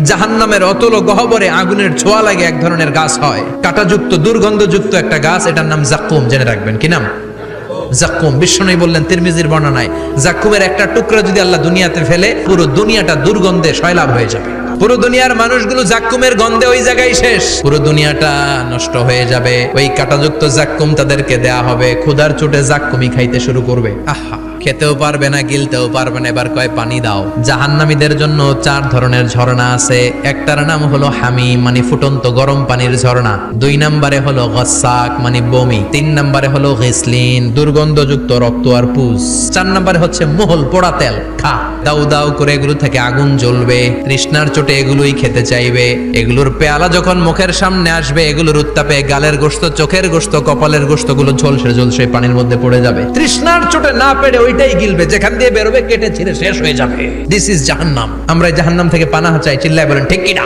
জাহান্নামের অতল গহ্বরে আগুনের ছোঁয়া লাগে এক ধরনের গাছ হয়, কাঁটাযুক্ত দুর্গন্ধযুক্ত একটা গাছ, এটার নাম জাক্কুম। জেনে রাখবেন কি নাম? জাক্কুম। বিশ্বনবী বললেন তিরমিজির বর্ণনায়, জাক্কুমের একটা টুকরা যদি আল্লাহ দুনিয়াতে ফেলে, পুরো দুনিয়াটা দুর্গন্ধে সয়লাব হয়ে যাবে। পুরো দুনিয়ার মানুষগুলো জাক্কুমের গন্ধে ওই জায়গায় শেষ, পুরো দুনিয়াটা নষ্ট হয়ে যাবে। ওই কাঁটাযুক্ত জাক্কুম তাদেরকে দেয়া হবে, ক্ষুধার চোটে জাক্কুমই খাইতে শুরু করবে। আহা, খেতেও পারবে না, গিলতেও পারবে না, এবার কয় পানি দাও। জাহান্নামীদের জন্য 4 ধরনের ঝর্ণা আছে। একটার নাম হলো হামিম, মানে ফুটন্ত গরম পানির ঝর্ণা। 2 নম্বরে হলো গসাক, মানে বমি। 3 নম্বরে হলো গিসলিন, দুর্গন্ধযুক্ত রক্ত আর পুজ। 4 নম্বরে হচ্ছে মোহল, পোড়া তেল। খা, দাউ দাউ করে এগুলো থেকে আগুন জ্বলবে, তৃষ্ণার চোটে এগুলোই খেতে চাইবে। এগুলোর পেয়ালা যখন মুখের সামনে আসবে, এগুলোর উত্তাপে গালের গোশত, চোখের গোশত, কপালের গোশত গুলো ঝলসে ঝলসে পানির মধ্যে পড়ে যাবে। তৃষ্ণার চোটে না পেরে ওইটাই গিলবে, যেখান দিয়ে বেরোবে কেটে ছিঁড়ে শেষ হয়ে যাবে। দিস ইজ জাহান্নাম। আমরা জাহান্নাম থেকে পানাহ চাই, চিল্লায় বলেন ঠিক কিনা?